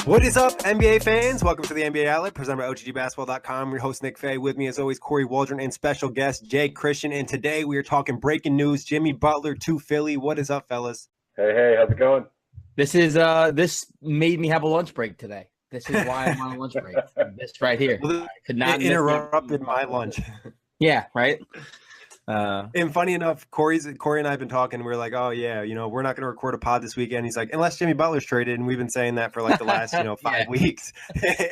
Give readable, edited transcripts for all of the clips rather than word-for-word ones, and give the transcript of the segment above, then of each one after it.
What is up, NBA fans? Welcome to the NBA Outlet, presented by OTGBasketball.com. Your host, Nick Fay. With me, as always, Kory Waldron and special guest, Jay Christian. And today we are talking breaking news, Jimmy Butler to Philly. What is up, fellas? Hey, how's it going? This made me have a lunch break today. This is why I'm on a lunch break. This right here. Well, I could not interrupted my lunch. Yeah, right? And funny enough, Kory and I have been talking. We're like, oh, yeah, we're not going to record a pod this weekend. He's like, unless Jimmy Butler's traded. And we've been saying that for like the last, 5 weeks.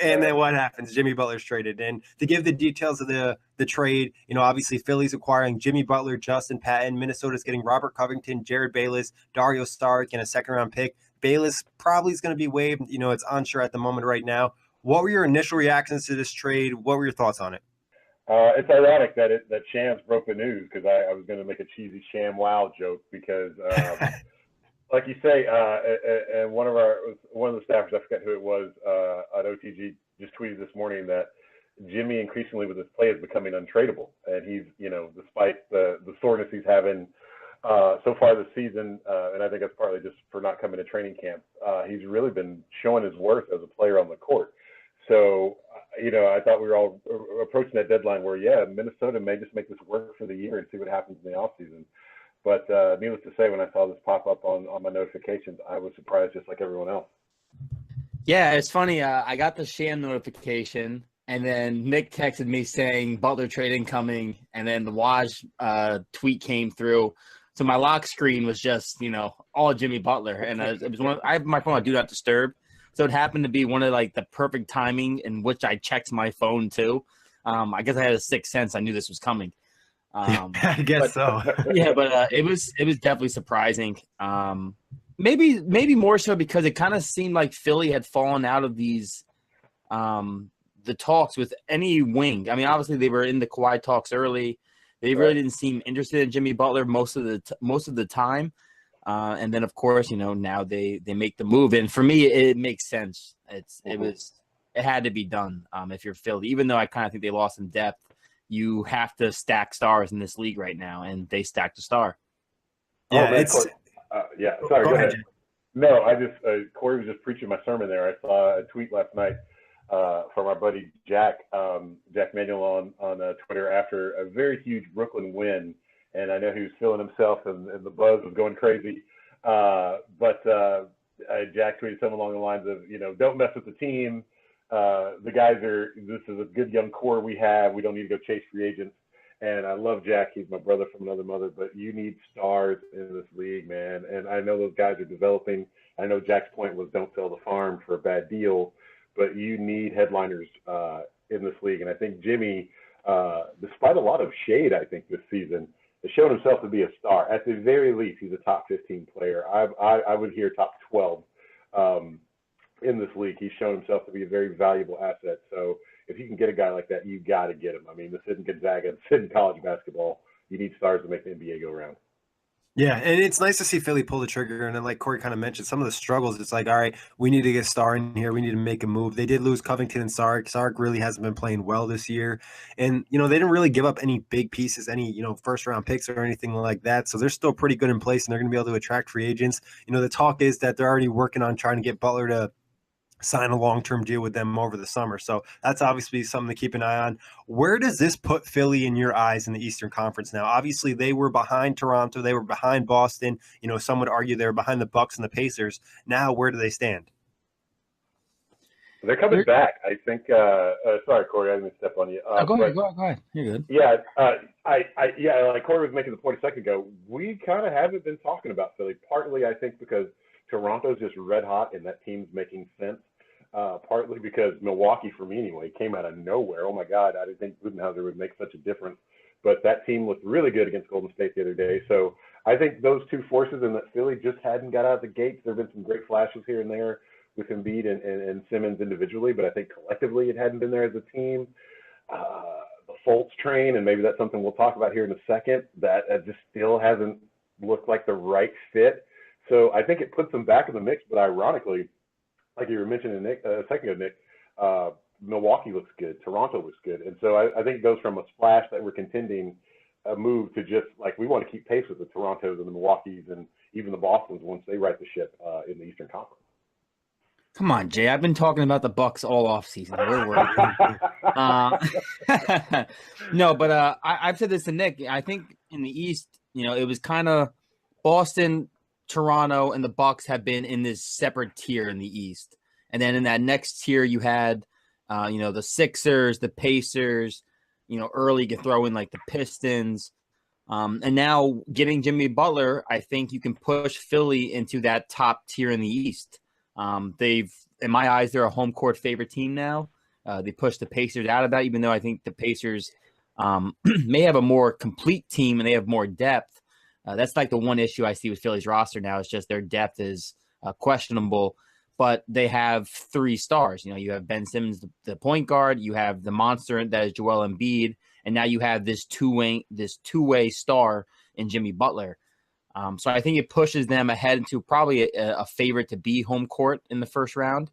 And then what happens? Jimmy Butler's traded. And to give the details of the trade, obviously Philly's acquiring Jimmy Butler, Justin Patton. Minnesota's getting Robert Covington, Jared Bayless, Dario Saric, and a second-round pick. Bayless probably is going to be waived. It's unsure at the moment right now. What were your initial reactions to this trade? What were your thoughts on it? It's ironic that Shams broke the news, because I was going to make a cheesy Sham Wow joke because, like you say, and one of the staffers, I forget who it was, at OTG just tweeted this morning that Jimmy increasingly with his play is becoming untradeable, and he's despite the soreness he's having so far this season, and I think that's partly just for not coming to training camp. He's really been showing his worth as a player on the court. So, I thought we were all approaching that deadline where, Minnesota may just make this work for the year and see what happens in the offseason. But needless to say, when I saw this pop up on my notifications, I was surprised just like everyone else. Yeah, it's funny. I got the Sham notification, and then Nick texted me saying Butler trade incoming, and then the Waj tweet came through. So my lock screen was just, all Jimmy Butler. And it was I have my phone on Do Not Disturb. So it happened to be one of the perfect timing in which I checked my phone too. I guess I had a sixth sense. I knew this was coming. I guess so. Yeah, but it was definitely surprising. Maybe more so because it kind of seemed like Philly had fallen out of these the talks with any wing. I mean, obviously they were in the Kawhi talks early. They really didn't seem interested in Jimmy Butler most of the time. And then, of course, now they make the move. And for me, it makes sense. It had to be done if you're Philly. Even though I kind of think they lost in depth, you have to stack stars in this league right now, and they stacked a star. Yeah, Sorry, go ahead. No, Kory was just preaching my sermon there. I saw a tweet last night from our buddy Jack Manuel on Twitter after a very huge Brooklyn win. And I know he was feeling himself, and the buzz was going crazy. But Jack tweeted something along the lines of, don't mess with the team. This is a good young core we have. We don't need to go chase free agents. And I love Jack. He's my brother from another mother. But you need stars in this league, man. And I know those guys are developing. I know Jack's point was don't sell the farm for a bad deal. But you need headliners in this league. And I think Jimmy, despite a lot of shade, I think, this season, has shown himself to be a star. At the very least, he's a top 15 player. I would hear top 12 in this league. He's shown himself to be a very valuable asset. So if you can get a guy like that, you got to get him. I mean, this isn't Gonzaga. This isn't college basketball. You need stars to make the NBA go around. Yeah, and it's nice to see Philly pull the trigger. And then, like Kory kind of mentioned, some of the struggles, it's like, all right, we need to get a star in here. We need to make a move. They did lose Covington and Saric. Saric really hasn't been playing well this year. And, they didn't really give up any big pieces, any, first-round picks or anything like that. So they're still pretty good in place, and they're going to be able to attract free agents. The talk is that they're already working on trying to get Butler to sign a long-term deal with them over the summer. So that's obviously something to keep an eye on. Where does this put Philly in your eyes in the Eastern Conference now? Obviously, they were behind Toronto. They were behind Boston. Some would argue they were behind the Bucks and the Pacers. Now, where do they stand? They're coming back. I think sorry, Kory, I didn't step on you. Go ahead. You're good. Yeah, like Kory was making the point a second ago, we kind of haven't been talking about Philly, partly, I think, because Toronto's just red hot and that team's making sense. Partly because Milwaukee, for me anyway, came out of nowhere. Oh, my God, I didn't think Budenholzer would make such a difference. But that team looked really good against Golden State the other day. So I think those two forces and that Philly just hadn't got out of the gates. There have been some great flashes here and there with Embiid and Simmons individually, but I think collectively it hadn't been there as a team. The Fultz train, and maybe that's something we'll talk about here in a second, that just still hasn't looked like the right fit. So I think it puts them back in the mix, but ironically, like you were mentioning Nick, a second ago, Nick, Milwaukee looks good. Toronto looks good. And so I think it goes from a splash that we're contending a move to just like we want to keep pace with the Torontos and the Milwaukees and even the Bostons once they right the ship in the Eastern Conference. Come on, Jay. I've been talking about the Bucks all off season. We're worried. No, but I've said this to Nick. I think in the East, it was kind of Boston, Toronto, and the Bucks have been in this separate tier in the East. And then in that next tier, you had, the Sixers, the Pacers, early you could throw in like the Pistons. And now getting Jimmy Butler, I think you can push Philly into that top tier in the East. In my eyes, they're a home court favorite team now. They pushed the Pacers out of that, even though I think the Pacers may have a more complete team and they have more depth. That's like the one issue I see with Philly's roster now. It's just their depth is questionable, but they have 3 stars. You have Ben Simmons, the point guard. You have the monster that is Joel Embiid, and now you have this two-way star in Jimmy Butler. So I think it pushes them ahead into probably a favorite to be home court in the first round.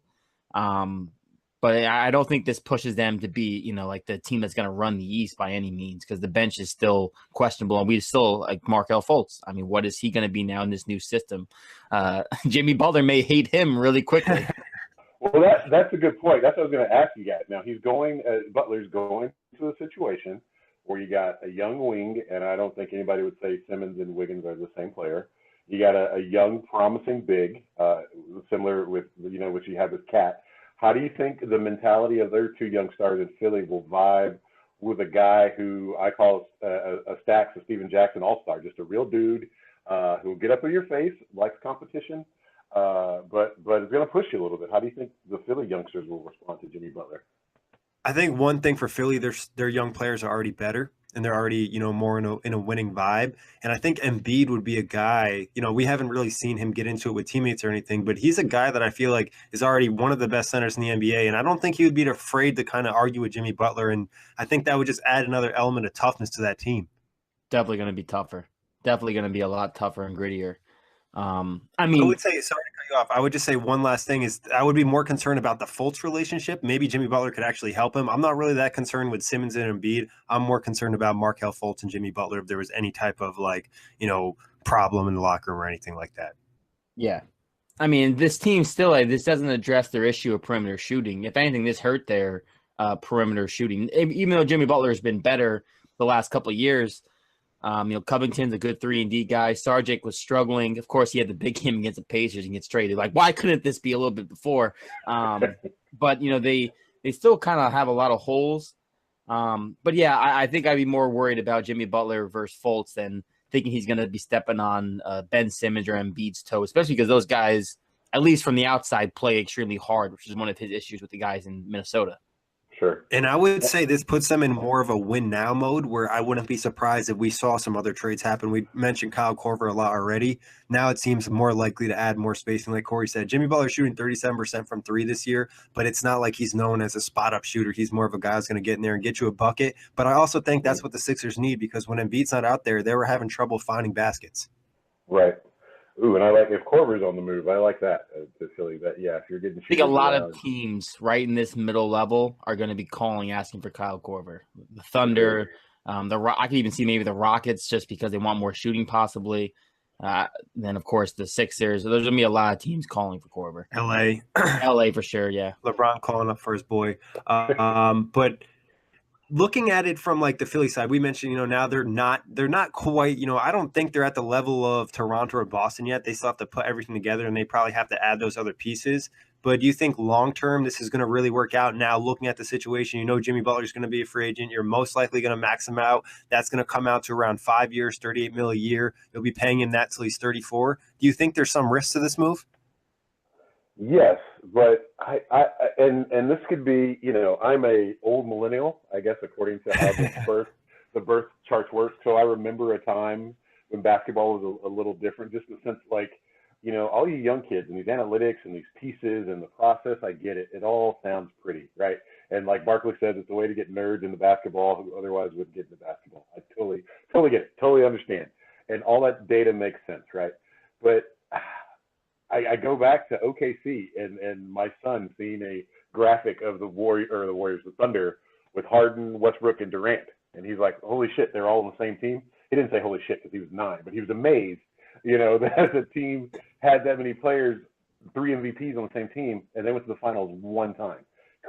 But I don't think this pushes them to be, like the team that's going to run the East by any means, because the bench is still questionable. And we still like Markelle Fultz. I mean, what is he going to be now in this new system? Jimmy Butler may hate him really quickly. Well, that's a good point. That's what I was going to ask you guys. Now Butler's going to a situation where you got a young wing, and I don't think anybody would say Simmons and Wiggins are the same player. You got a young, promising big, similar with, what you have with Cat. How do you think the mentality of their 2 young stars in Philly will vibe with a guy who I call a Stacks, a Steven Jackson all-star, just a real dude who will get up in your face, likes competition, but is going to push you a little bit? How do you think the Philly youngsters will respond to Jimmy Butler? I think one thing for Philly, their young players are already better and they're already, more in a winning vibe. And I think Embiid would be a guy, we haven't really seen him get into it with teammates or anything, but he's a guy that I feel like is already one of the best centers in the NBA. And I don't think he would be afraid to kind of argue with Jimmy Butler. And I think that would just add another element of toughness to that team. Definitely going to be tougher. Definitely going to be a lot tougher and grittier. I would say, sorry to cut you off, I would just say one last thing is I would be more concerned about the Fultz relationship. Maybe Jimmy Butler could actually help him. I'm not really that concerned with Simmons and Embiid. I'm more concerned about Markelle Fultz and Jimmy Butler if there was any type of problem in the locker room or anything like that. Yeah. I mean, this team still, this doesn't address their issue of perimeter shooting. If anything, this hurt their perimeter shooting. Even though Jimmy Butler has been better the last couple of years, Covington's a good 3-and-D guy. Saric was struggling. Of course, he had the big game against the Pacers and gets traded. Like, why couldn't this be a little bit before? But, they still kind of have a lot of holes. But, yeah, I think I'd be more worried about Jimmy Butler versus Fultz than thinking he's going to be stepping on Ben Simmons or Embiid's toe, especially because those guys, at least from the outside, play extremely hard, which is one of his issues with the guys in Minnesota. Sure. And I would say this puts them in more of a win now mode where I wouldn't be surprised if we saw some other trades happen. We mentioned Kyle Korver a lot already. Now it seems more likely to add more spacing. Like Kory said, Jimmy Butler shooting 37% from 3 this year, but it's not like he's known as a spot up shooter. He's more of a guy who's going to get in there and get you a bucket. But I also think that's what the Sixers need, because when Embiid's not out there, they were having trouble finding baskets. Right. Ooh, and I like if Korver's on the move. I like that to Philly. That if you're getting. I think a lot of teams right in this middle level are going to be asking for Kyle Korver. The Thunder, I could even see maybe the Rockets just because they want more shooting, possibly. Then of course the Sixers. There's going to be a lot of teams calling for Korver. LA for sure. Yeah. LeBron calling up for his boy. But looking at it from like the Philly side, we mentioned, now they're not quite, I don't think they're at the level of Toronto or Boston yet. They still have to put everything together and they probably have to add those other pieces. But do you think long-term this is going to really work out? Now looking at the situation, Jimmy Butler is going to be a free agent. You're most likely going to max him out. That's going to come out to around 5 years, $38 million a year. You'll be paying him that till he's 34. Do you think there's some risk to this move? Yes, but and this could be, I'm a old millennial, I guess, according to how the birth charts work. So I remember a time when basketball was a little different, just in the sense like, all you young kids and these analytics and these pieces and the process, I get it. It all sounds pretty, right? And like Barkley says, it's a way to get nerds into basketball who otherwise wouldn't get into basketball. I totally get it, totally understand. And all that data makes sense, right? But I go back to OKC and my son seeing a graphic of the Thunder with Harden, Westbrook, and Durant. And he's like, holy shit, they're all on the same team. He didn't say holy shit because he was 9, but he was amazed, that the team had that many players, 3 MVPs on the same team, and they went to the finals one time.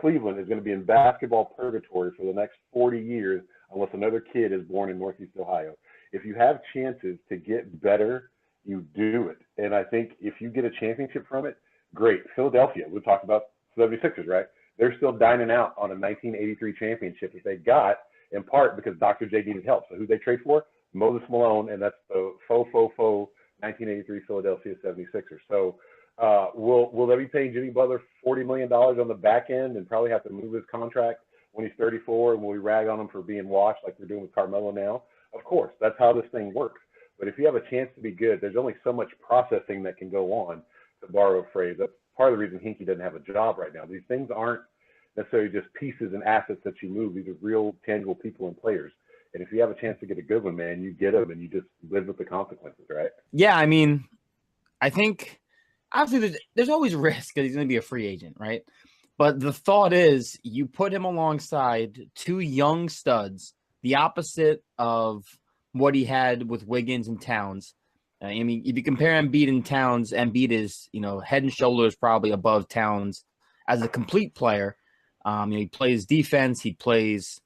Cleveland is going to be in basketball purgatory for the next 40 years unless another kid is born in Northeast Ohio. If you have chances to get better, you do it. And I think if you get a championship from it, great. Philadelphia, we talked about 76ers, right? They're still dining out on a 1983 championship that they got in part because Dr. J needed help. So who they trade for? Moses Malone, and that's the faux 1983 Philadelphia 76ers. So will they be paying Jimmy Butler $40 million on the back end and probably have to move his contract when he's 34, and will we rag on him for being washed like we're doing with Carmelo now? Of course, that's how this thing works. But if you have a chance to be good, there's only so much processing that can go on, to borrow a phrase. That's part of the reason Hinkie doesn't have a job right now. These things aren't necessarily just pieces and assets that you move. These are real, tangible people and players. And if you have a chance to get a good one, man, you get them and you just live with the consequences, right? Yeah, I mean, I think obviously there's always risk because he's going to be a free agent, right? But the thought is you put him alongside 2 young studs, the opposite of what he had with Wiggins and Towns. I mean, if you compare Embiid and Towns, Embiid is, head and shoulders probably above Towns as a complete player. He plays defense. He plays.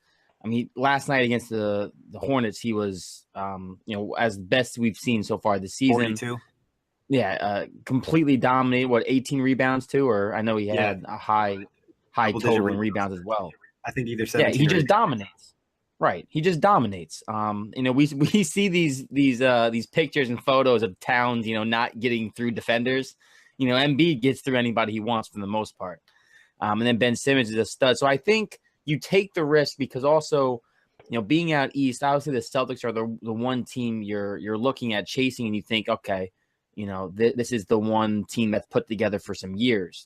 I mean, last night against the Hornets, he was, as best we've seen so far this season. 42. Yeah, completely dominated. 18 rebounds too? Or I know he had a high total in rebounds as well. I think either 17. Yeah, he just dominates. Right, he just dominates. We see these pictures and photos of Towns, not getting through defenders. Embiid gets through anybody he wants for the most part. And then Ben Simmons is a stud. So I think you take the risk because also, being out east, obviously the Celtics are the one team you're looking at chasing, and you think, okay, this is the one team that's put together for some years.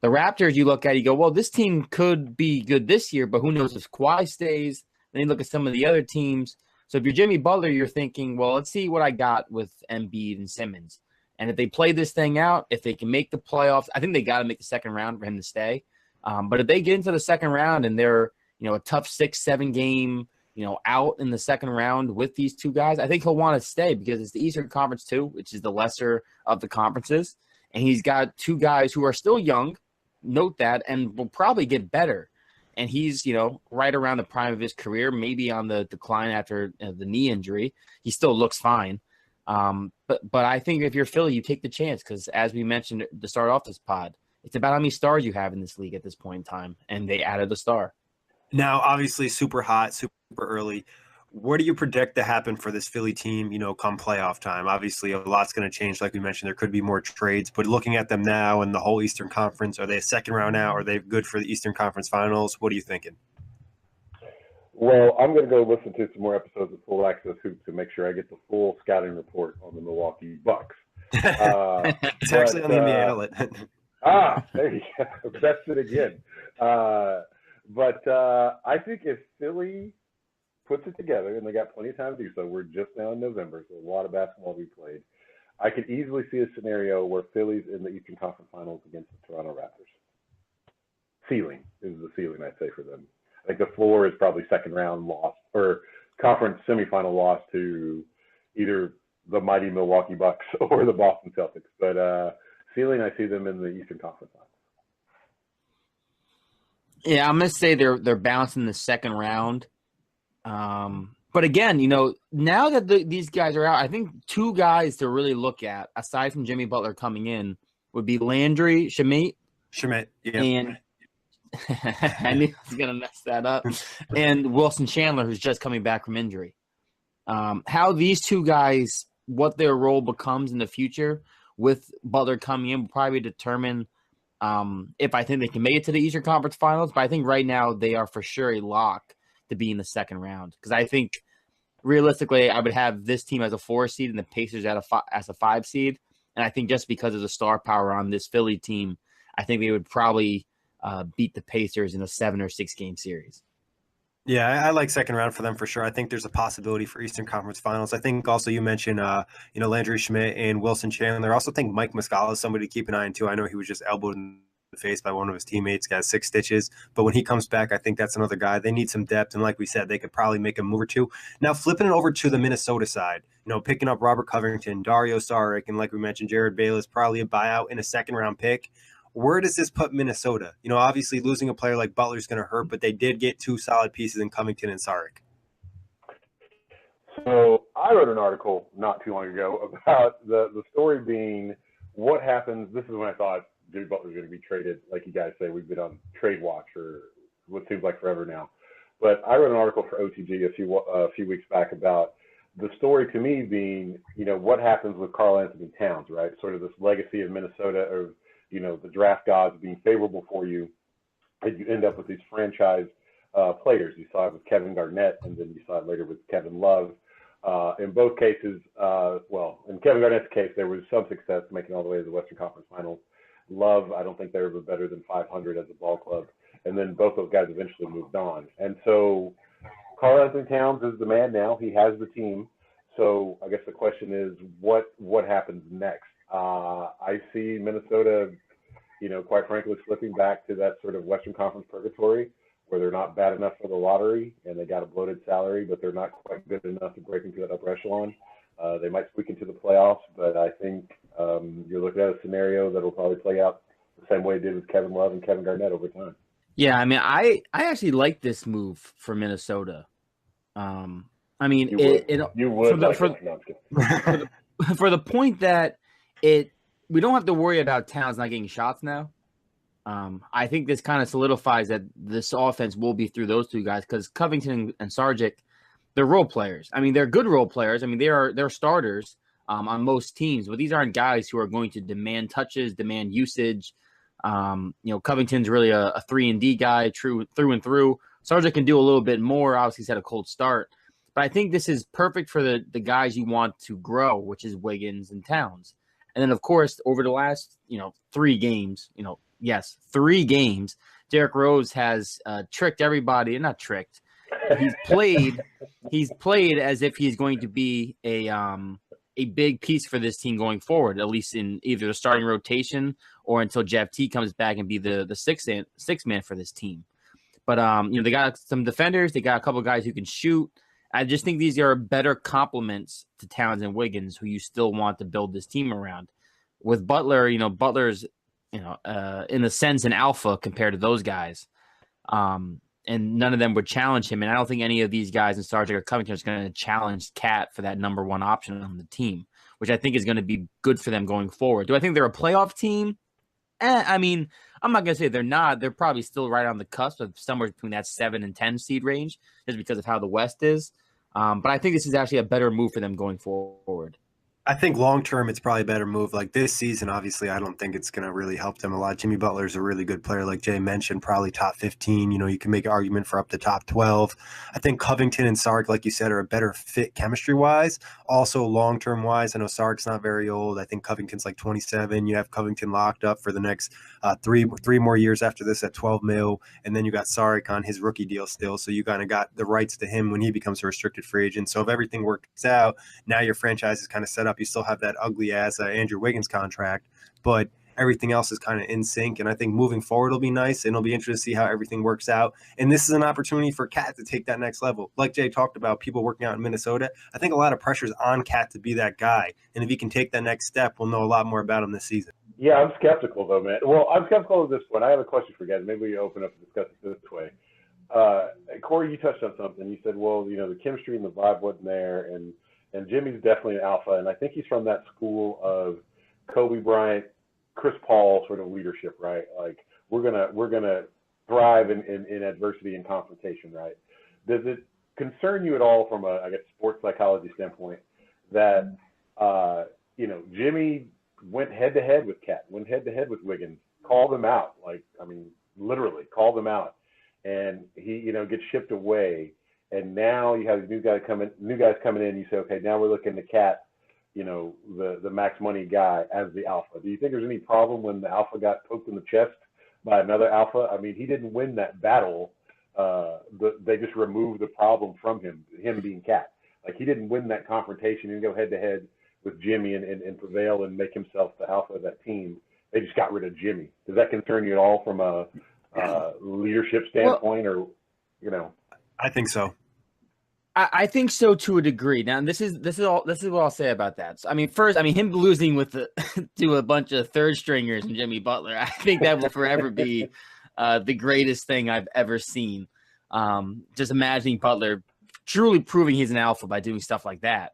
The Raptors, you look at, you go, well, this team could be good this year, but who knows if Kawhi stays. Then you look at some of the other teams. So if you're Jimmy Butler, you're thinking, well, let's see what I got with Embiid and Simmons. And if they play this thing out, if they can make the playoffs, I think they got to make the second round for him to stay. But if they get into the second round and they're, a tough 6-7 game, out in the second round with these 2 guys, I think he'll want to stay because it's the Eastern Conference too, which is the lesser of the conferences. And he's got 2 guys who are still young, note that, and will probably get better. And he's, right around the prime of his career, maybe on the decline after the knee injury. He still looks fine. But I think if you're Philly, you take the chance because, as we mentioned to start off this pod, it's about how many stars you have in this league at this point in time, and they added a star. Now, obviously, super hot, super early. What do you predict to happen for this Philly team, come playoff time? Obviously, a lot's going to change. Like we mentioned, there could be more trades. But looking at them now and the whole Eastern Conference, are they a second round out? Are they good for the Eastern Conference Finals? What are you thinking? Well, I'm going to go listen to some more episodes of Full Access Hoops to make sure I get the full scouting report on the Milwaukee Bucks. It's actually on the NBA outlet. There you go. That's it again. But I think if Philly puts it together, and they got plenty of time to do so, we're just now in November, so a lot of basketball we played. I could easily see a scenario where Philly's in the Eastern Conference Finals against the Toronto Raptors. Ceiling is the ceiling, I'd say, for them. I think the floor is probably second round loss or conference semifinal loss to either the mighty Milwaukee Bucks or the Boston Celtics. But ceiling, I see them in the Eastern Conference Finals. Yeah, I'm going to say they're bouncing the second round. But again, now that these guys are out, I think 2 guys to really look at, aside from Jimmy Butler coming in, would be Landry Shamet. Yeah. And I knew I was going to mess that up. And Wilson Chandler, who's just coming back from injury. How these 2 guys, what their role becomes in the future with Butler coming in will probably determine if I think they can make it to the Eastern Conference Finals. But I think right now they are for sure a lock to be in the second round. Because I think realistically I would have this team as a 4 seed and the Pacers as a 5 seed. And I think just because of the star power on this Philly team, I think they would probably beat the Pacers in a 7 or 6 game series. Yeah, I like second round for them for sure. I think there's a possibility for Eastern Conference Finals. I think also you mentioned, Landry Shamet and Wilson Chandler. I also think Mike Muscala is somebody to keep an eye on too. I know he was just elbowed in the face by one of his teammates, got 6 stitches. But when he comes back, I think that's another guy. They need some depth, and like we said, they could probably make a move or two. Now, flipping it over to the Minnesota side, picking up Robert Covington, Dario Saric, and like we mentioned, Jared Bayless, probably a buyout in a second-round pick. Where does this put Minnesota? Obviously losing a player like Butler is going to hurt, but they did get 2 solid pieces in Covington and Saric. So I wrote an article not too long ago about the story being what happens. This is when I thought Jimmy Butler was going to be traded. Like you guys say, we've been on trade watch for what seems like forever now. But I wrote an article for OTG a few weeks back about the story to me being, what happens with Karl-Anthony Towns, right? Sort of this legacy of Minnesota of, the draft gods being favorable for you, and you end up with these franchise players. You saw it with Kevin Garnett, and then you saw it later with Kevin Love. In both cases, in Kevin Garnett's case, there was some success making all the way to the Western Conference Finals. Love, I don't think they were better than 500 as a ball club. And then both those guys eventually moved on. And so Karl-Anthony Towns is the man now. He has the team. So I guess the question is, what happens next? I see Minnesota, quite frankly, slipping back to that sort of Western Conference purgatory where they're not bad enough for the lottery and they got a bloated salary, but they're not quite good enough to break into that upper echelon. They might squeak into the playoffs, but I think you're looking at a scenario that will probably play out the same way it did with Kevin Love and Kevin Garnett over time. Yeah, I mean, I actually like this move for Minnesota. I mean, you would for the point that we don't have to worry about Towns not getting shots now. I think this kind of solidifies that this offense will be through those 2 guys because Covington and Saric, they're role players. I mean, they're good role players. I mean, they're starters on most teams, but these aren't guys who are going to demand touches, demand usage. Covington's really a 3-and-D guy, through and through. Saric can do a little bit more. Obviously, he's had a cold start. But I think this is perfect for the guys you want to grow, which is Wiggins and Towns. And then, of course, over the last, 3 games, 3 games, Derrick Rose has tricked everybody. Not tricked. He's played as if he's going to be a big piece for this team going forward, at least in either the starting rotation or until Jeff T comes back and be the sixth man for this team. But they got some defenders. They got a couple of guys who can shoot. I just think these are better complements to Towns and Wiggins, who you still want to build this team around. With Butler, Butler's, in a sense, an alpha compared to those guys. And none of them would challenge him. And I don't think any of these guys in Saric or Covington is going to challenge Cat for that number 1 option on the team, which I think is going to be good for them going forward. Do I think they're a playoff team? I mean, I'm not going to say they're not. They're probably still right on the cusp of somewhere between that 7 and 10 seed range, just because of how the West is. But I think this is actually a better move for them going forward. I think long-term, it's probably a better move. Like this season, obviously, I don't think it's going to really help them a lot. Jimmy Butler is a really good player, like Jay mentioned, probably top 15. You can make an argument for up to top 12. I think Covington and Saric, like you said, are a better fit chemistry-wise. Also, long-term wise, I know Saric's not very old. I think Covington's like 27. You have Covington locked up for the next three more years after this at 12 mil. And then you got Saric on his rookie deal still. So you kind of got the rights to him when he becomes a restricted free agent. So if everything works out, now your franchise is kind of set up. You still have that ugly ass Andrew Wiggins contract, but everything else is kind of in sync. And I think moving forward will be nice, and it'll be interesting to see how everything works out. And this is an opportunity for Cat to take that next level. Like Jay talked about, people working out in Minnesota, I think a lot of pressure is on Cat to be that guy. And if he can take that next step, we'll know a lot more about him this season. Yeah, I'm skeptical though, man. Well, I'm skeptical of this one. I have a question for you guys. Maybe we open up and discuss it this way. Kory, you touched on something. You said, well, the chemistry and the vibe wasn't there, and Jimmy's definitely an alpha, and I think he's from that school of Kobe Bryant, Chris Paul sort of leadership, right? Like we're gonna thrive in adversity and confrontation, right? Does it concern you at all from a, I guess, sports psychology standpoint that Jimmy went head to head with Cat, went head to head with Wiggins, called them out, literally called them out, and he gets shipped away. And now you have new guys coming in. You say, okay, now we're looking to Cat, the max money guy as the alpha. Do you think there's any problem when the alpha got poked in the chest by another alpha? I mean, he didn't win that battle. They just removed the problem from him being Cat. Like he didn't win that confrontation and go head to head with Jimmy and prevail and make himself the alpha of that team. they just got rid of Jimmy. Does that concern you at all from a leadership standpoint, or I think so. I think so to a degree. Now, this is what I'll say about that. So, I mean, first, him losing with to a bunch of third stringers and Jimmy Butler, I think that will forever be the greatest thing I've ever seen. Just imagining Butler truly proving he's an alpha by doing stuff like that.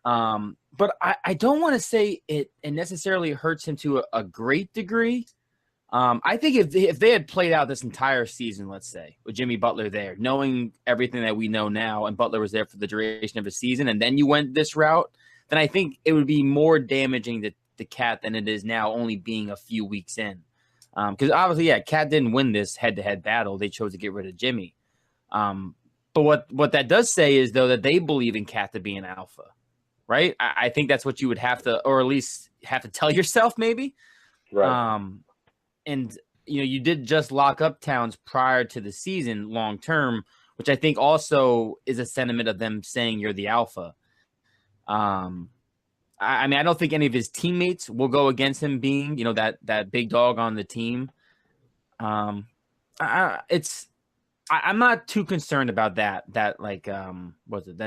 But I don't want to say it necessarily hurts him to a great degree. I think if they had played out this entire season, let's say, with Jimmy Butler there, knowing everything that we know now, and Butler was there for the duration of the season, and then you went this route, then I think it would be more damaging to the Cat than it is now, only being a few weeks in. Because obviously, yeah, Cat didn't win this head-to-head battle. They chose to get rid of Jimmy. But what that does say is, though, that they believe in Cat to be an alpha, right? I think that's what you would have to, or at least have to tell yourself, maybe. Right. And, you did just lock up Towns prior to the season long term, which I think also is a sentiment of them saying you're the alpha. I don't think any of his teammates will go against him being, that big dog on the team. I'm not too concerned about that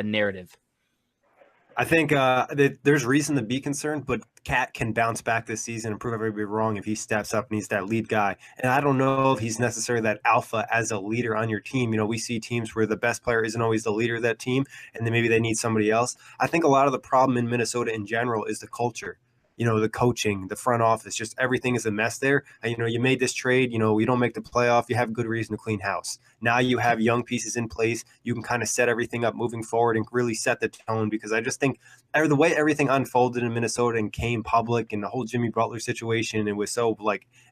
narrative. I think there's reason to be concerned, but Cat can bounce back this season and prove everybody wrong if he steps up and he's that lead guy. And I don't know if he's necessarily that alpha as a leader on your team. We see teams where the best player isn't always the leader of that team, and then maybe they need somebody else. I think a lot of the problem in Minnesota in general is the culture. The coaching, the front office, just everything is a mess there. And, you made this trade, you don't make the playoff. You have good reason to clean house. Now you have young pieces in place. You can kind of set everything up moving forward and really set the tone, because I just think the way everything unfolded in Minnesota and came public, and the whole Jimmy Butler situation, it was so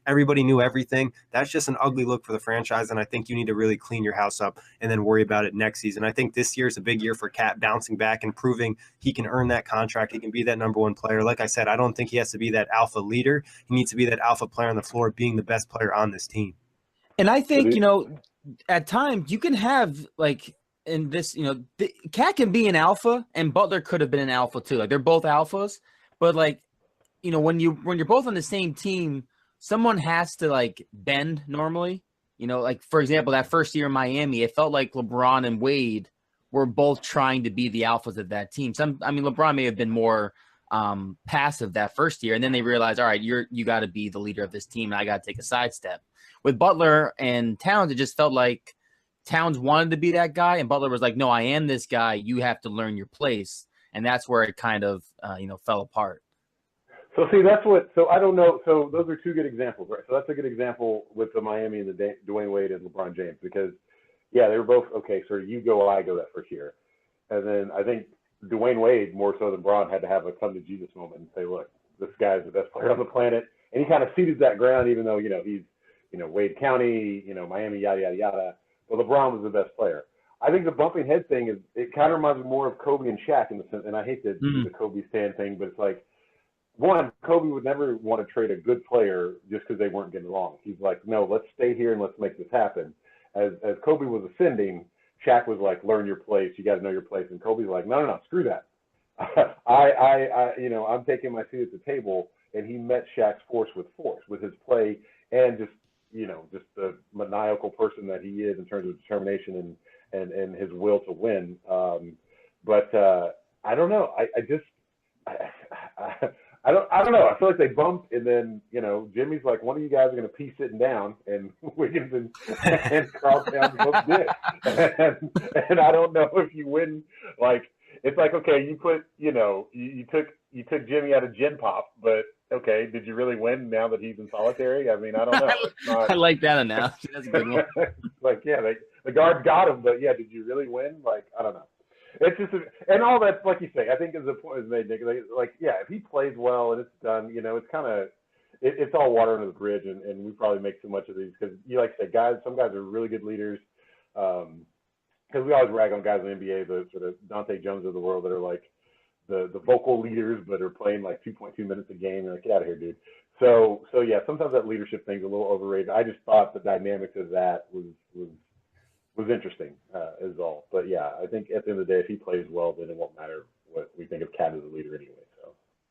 everybody knew everything. That's just an ugly look for the franchise. And I think you need to really clean your house up and then worry about it next season. I think this year is a big year for Cat, bouncing back and proving he can earn that contract. He can be that number one player. Like I said, I don't think he has to be that alpha leader. He needs to be that alpha player on the floor, being the best player on this team. And I think, at times you can have in this, Cat can be an alpha, and Butler could have been an alpha too. They're both alphas, but when you're both on the same team, someone has to bend normally. For example, that first year in Miami, it felt like LeBron and Wade were both trying to be the alphas of that team. LeBron may have been more passive that first year, and then they realized, all right, you got to be the leader of this team, and I got to take a sidestep. With Butler and Towns, it just felt like Towns wanted to be that guy, and Butler was like, no, I am this guy. You have to learn your place. And that's where it kind of, fell apart. So see, so I don't know. So those are two good examples, right? So that's a good example with the Miami and the Dwayne Wade and LeBron James, because yeah, they were both, okay, so you go, I go that first year. And then I think Dwayne Wade, more so than Bron, had to have a come to Jesus moment and say, look, this guy's the best player on the planet. And he kind of ceded that ground, even though, he's, Wade County, Miami, yada, yada, yada. But LeBron was the best player. I think the bumping head thing it kind of reminds me more of Kobe and Shaq in the sense, and I hate the Kobe stand thing, but it's like, one, Kobe would never want to trade a good player just because they weren't getting along. He's like, no, let's stay here and let's make this happen. As Kobe was ascending, Shaq was like, learn your place. You got to know your place. And Kobe's like, no, screw that. I'm taking my seat at the table. And he met Shaq's force with his play and just the maniacal person that he is in terms of determination and his will to win. But I don't know. I don't know. I feel like they bumped, and then Jimmy's like, one of you guys are going to pee sitting down, and Wiggins and Carl Towns both did. And I don't know if you win. It's like, okay, you put you took Jimmy out of Gen Pop, but okay, did you really win now that he's in solitary? I don't know. I like that analogy. That's a good one. The guards got him, but yeah, did you really win? I don't know. It's just, and all that, like you say, I think is the point is made, Nick. If he plays well and it's done, it's kind of, it's all water under the bridge, and we probably make too much of these because, some guys are really good leaders. Because we always rag on guys in the NBA, the sort of Dante Jones of the world that are like the vocal leaders, but are playing 2.2 minutes a game. You're like, get out of here, dude. So yeah, sometimes that leadership thing's a little overrated. I just thought the dynamics of that was interesting, is all. But yeah, I think at the end of the day, if he plays well, then it won't matter what we think of Cat as a leader anyway. So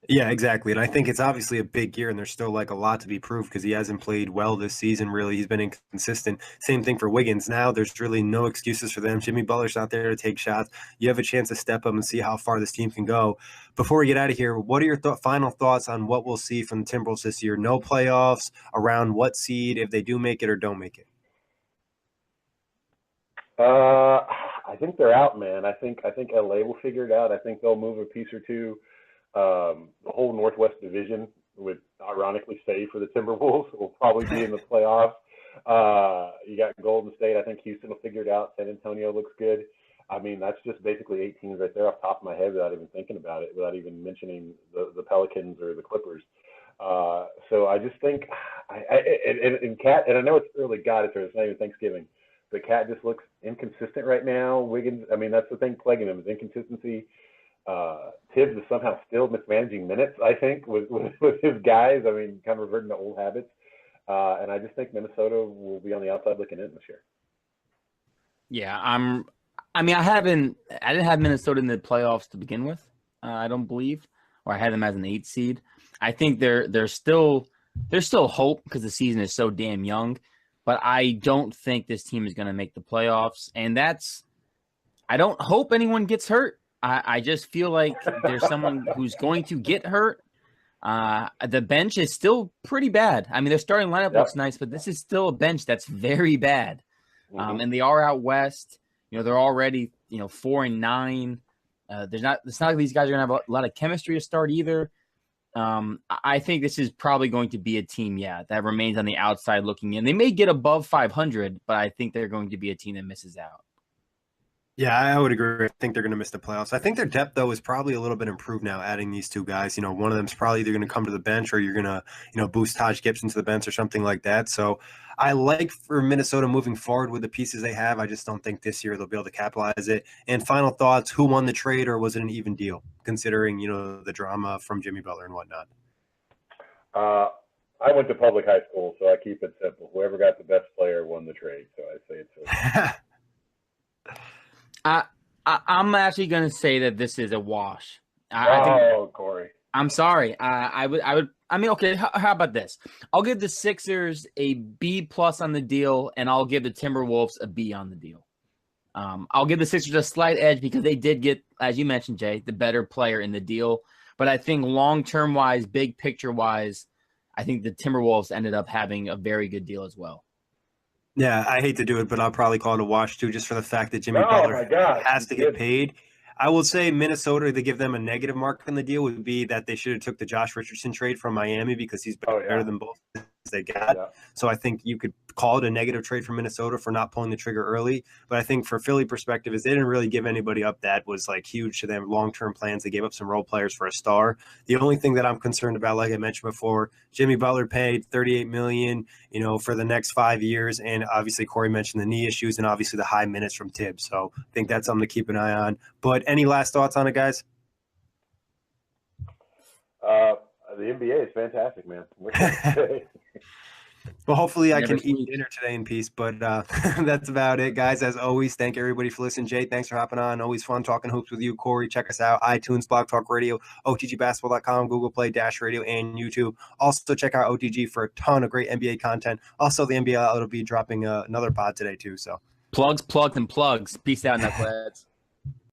Yeah, exactly. And I think it's obviously a big year, and there's still like a lot to be proved because he hasn't played well this season, really. He's been inconsistent. Same thing for Wiggins. Now there's really no excuses for them. Jimmy Butler's not there to take shots. You have a chance to step up and see how far this team can go. Before we get out of here, what are your final thoughts on what we'll see from the Timberwolves this year? No playoffs, around what seed, if they do make it or don't make it? I think they're out, man. I think LA will figure it out. I think they'll move a piece or two. The whole Northwest Division would ironically say for the Timberwolves will probably be in the playoffs. You got Golden State. I think Houston will figure it out. San Antonio looks good. I mean, that's just basically 8 teams right there off the top of my head without even thinking about it, without even mentioning the Pelicans or the Clippers. So I just think, and Cat, and I know it's early, God, it's not even Thanksgiving. The Cat just looks inconsistent right now. Wiggins, I mean, that's the thing plaguing him is inconsistency. Tibbs is somehow still mismanaging minutes, I think, with his guys. I mean, kind of reverting to old habits. And I just think Minnesota will be on the outside looking in this year. Yeah, I didn't have Minnesota in the playoffs to begin with. I don't believe, or I had them as an 8 seed. I think there's still hope because the season is so damn young. But I don't think this team is going to make the playoffs. And I don't hope anyone gets hurt. I just feel like there's someone who's going to get hurt. The bench is still pretty bad. I mean, their starting lineup looks nice, but this is still a bench that's very bad. And they are out west. You know, they're already, 4-9. It's not like these guys are going to have a lot of chemistry to start either. I think this is probably going to be a team, that remains on the outside looking in. They may get above 500, but I think they're going to be a team that misses out. Yeah, I would agree. I think they're going to miss the playoffs. I think their depth, though, is probably a little bit improved now, adding these 2 guys. One of them's probably either going to come to the bench or you're going to, boost Taj Gibson to the bench or something like that. So I like for Minnesota moving forward with the pieces they have. I just don't think this year they'll be able to capitalize it. And final thoughts, who won the trade or was it an even deal, considering, the drama from Jimmy Butler and whatnot? I went to public high school, so I keep it simple. Whoever got the best player won the trade. So I say it's I'm actually going to say that this is a wash. Kory. I'm sorry. Okay, how about this? I'll give the Sixers a B+ on the deal, and I'll give the Timberwolves a B on the deal. I'll give the Sixers a slight edge because they did get, as you mentioned, Jay, the better player in the deal. But I think long-term wise, big picture wise, I think the Timberwolves ended up having a very good deal as well. Yeah, I hate to do it, but I'll probably call it a wash too, just for the fact that Jimmy Butler has to get paid. I will say Minnesota, to give them a negative mark on the deal, would be that they should have took the Josh Richardson trade from Miami because he's better than both they got. Yeah. So I think you could call it a negative trade for Minnesota for not pulling the trigger early. But I think for Philly perspective is they didn't really give anybody up that was like huge to them long-term plans. They gave up some role players for a star. The only thing that I'm concerned about, like I mentioned before, Jimmy Butler paid $38 million, for the next 5 years. And obviously Kory mentioned the knee issues and obviously the high minutes from Tibbs. So I think that's something to keep an eye on. But any last thoughts on it, guys? The NBA is fantastic, man. Well, hopefully I can eat dinner today in peace, but that's about it, guys. As always, thank everybody for listening. Jay, thanks for hopping on. Always fun talking hoops with you. Kory, check us out. iTunes, Blog Talk Radio, OTGBasketball.com, Google Play, Dash Radio, and YouTube. Also, check out OTG for a ton of great NBA content. Also, the NBA will be dropping another pod today, too. So plugs, and plugs. Peace out, knuckleheads.